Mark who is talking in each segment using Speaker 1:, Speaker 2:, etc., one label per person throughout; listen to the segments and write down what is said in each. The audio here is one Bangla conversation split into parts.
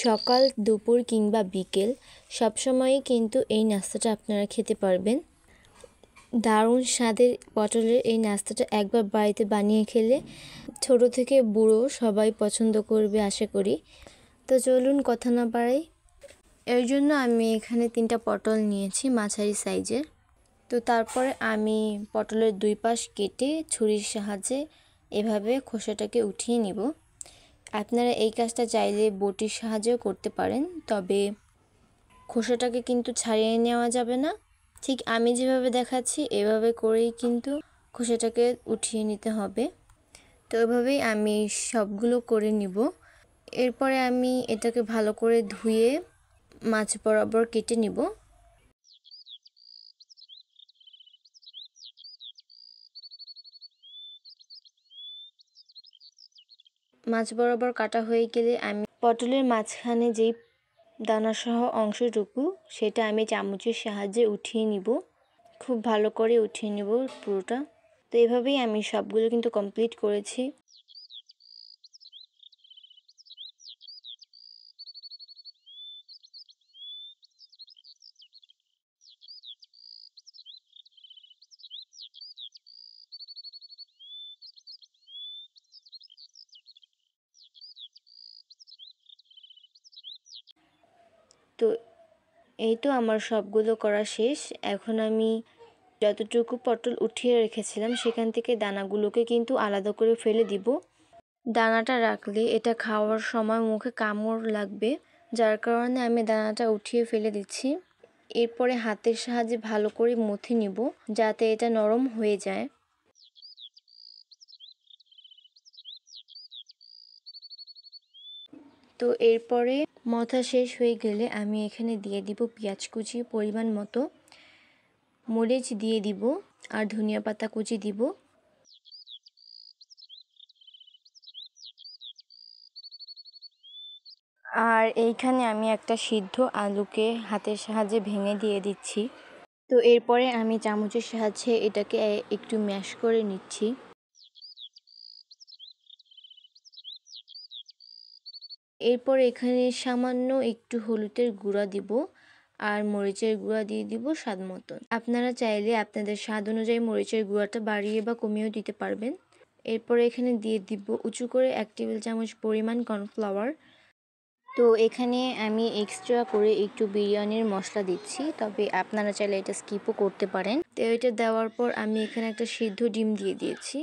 Speaker 1: সকাল, দুপুর কিংবা বিকেল সবসময়ই কিন্তু এই নাস্তাটা আপনারা খেতে পারবেন। দারুণ স্বাদের পটলের এই নাস্তাটা একবার বাড়িতে বানিয়ে খেলে ছোট থেকে বুড়ো সবাই পছন্দ করবে আশা করি। তো চলুন কথা না বাড়াই। এর জন্য আমি এখানে 3টা পটল নিয়েছি মাঝারি সাইজের। তো তারপরে আমি পটলের 2 পাশ কেটে ছুরির সাহায্যে এভাবে খোসাটাকে উঠিয়ে নিব। আপনারা এই কাজটা চাইলে বটির সাহায্যেও করতে পারেন, তবে খোসাটাকে কিন্তু ছাড়িয়ে নেওয়া যাবে না। ঠিক আমি যেভাবে দেখাচ্ছি এভাবে করেই কিন্তু খোসাটাকে উঠিয়ে নিতে হবে। তো এভাবেই আমি সবগুলো করে নিব। এরপরে আমি এটাকে ভালো করে ধুয়ে মাছ বরাবর কেটে নিব। মাছ বরাবর কাটা হয়ে গেলে আমি পটলের মাঝখানে যেই দানাসহ অংশটুকু সেটা আমি চামচের সাহায্যে উঠিয়ে নিব। খুব ভালো করে উঠিয়ে নিব পুরোটা। তো এভাবেই আমি সবগুলো কিন্তু কমপ্লিট করেছি। তো এই তো আমার সবগুলো করা শেষ। এখন আমি যতটুকু পটল উঠিয়ে রেখেছিলাম সেখান থেকে দানাগুলোকে কিন্তু আলাদা করে ফেলে দিব। দানাটা রাখলে এটা খাওয়ার সময় মুখে কামড় লাগবে, যার কারণে আমি দানাটা উঠিয়ে ফেলে দিচ্ছি। এরপরে হাতের সাহায্যে ভালো করে মথে নিব যাতে এটা নরম হয়ে যায়। তো এরপরে মথা শেষ হয়ে গেলে আমি এখানে দিয়ে দিব পেঁয়াজ কুচি পরিমাণ মতো, মরিচ দিয়ে দিব আর ধনিয়া পাতা কুচি দিব। আর এইখানে আমি একটা সিদ্ধ আলুকে হাতের সাহায্যে ভেঙে দিয়ে দিচ্ছি। তো এরপরে আমি চামচের সাহায্যে এটাকে একটু ম্যাশ করে নিচ্ছি। এরপর এখানে সামান্য একটু হলুদের গুঁড়া দিব আর মরিচের গুঁড়া দিয়ে দিব স্বাদ মতন। আপনারা চাইলে আপনাদের স্বাদ অনুযায়ী মরিচের গুঁড়াটা বাড়িয়ে বা কমিয়েও দিতে পারবেন। এরপর এখানে দিয়ে দিব উঁচু করে 1 টেবিল চামচ পরিমাণ কর্নফ্লাওয়ার। তো এখানে আমি এক্সট্রা করে একটু বিরিয়ানির মশলা দিচ্ছি, তবে আপনারা চাইলে এটা স্কিপও করতে পারেন। তো এটা দেওয়ার পর আমি এখানে একটা সিদ্ধ ডিম দিয়ে দিয়েছি।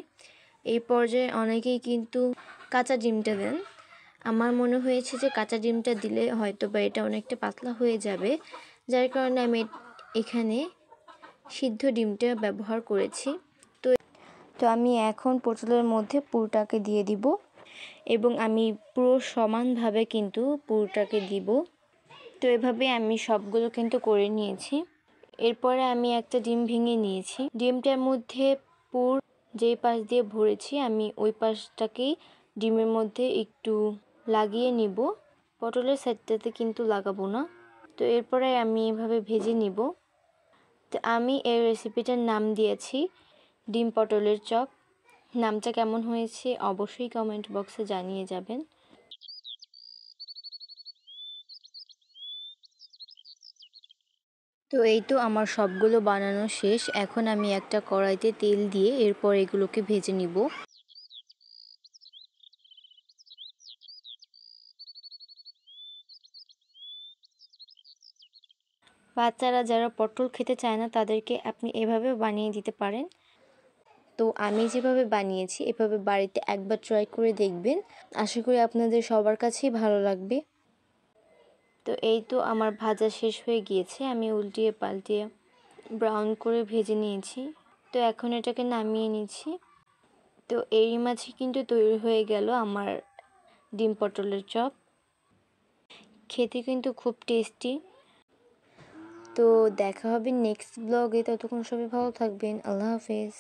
Speaker 1: এই পর্যায়ে অনেকেই কিন্তু কাঁচা ডিমটা দেন। আমার মনে হয়েছে যে কাঁচা ডিমটা দিলে হয়তো বা এটা অনেকটা পাতলা হয়ে যাবে, যার কারণে আমি এখানে সিদ্ধ ডিমটা ব্যবহার করেছি। তো আমি এখন পটলের মধ্যে পুরটাকে দিয়ে দিব এবং আমি পুরো সমানভাবে কিন্তু পুরটাকে দিব। তো এভাবে আমি সবগুলো কিন্তু করে নিয়েছি। এরপরে আমি একটা ডিম ভেঙে নিয়েছি। ডিমটার মধ্যে পুর যেই পাশ দিয়ে ভরেছি আমি ওই পাশটাকেই ডিমের মধ্যে একটু লাগিয়ে নিব। পটলের সাইডটাতে কিন্তু লাগাবো না। তো এরপরে আমি এভাবে ভেজে নিব। তো আমি এই রেসিপিটার নাম দিয়েছি ডিম পটলের চপ। নামটা কেমন হয়েছে অবশ্যই কমেন্ট বক্সে জানিয়ে যাবেন। তো এই তো আমার সবগুলো বানানো শেষ। এখন আমি একটা কড়াইতে তেল দিয়ে এরপর এগুলোকে ভেজে নিব। বাচ্চারা যারা পটল খেতে চায় না তাদেরকে আপনি এভাবে বানিয়ে দিতে পারেন। তো আমি যেভাবে বানিয়েছি এভাবে বাড়িতে একবার ট্রাই করে দেখবেন। আশা করি আপনাদের সবার কাছেই ভালো লাগবে। তো এই তো আমার ভাজা শেষ হয়ে গিয়েছে। আমি উল্টিয়ে পাল্টিয়ে ব্রাউন করে ভেজে নিয়েছি। তো এখন এটাকে নামিয়ে নিচ্ছি। তো এরই মাঝে কিন্তু তৈরি হয়ে গেল আমার ডিম পটলের চপ। খেতে কিন্তু খুব টেস্টি। তো দেখা হবে নেক্সট ব্লগে। ততক্ষণ সবাই ভালো থাকবেন। আল্লাহ হাফেজ।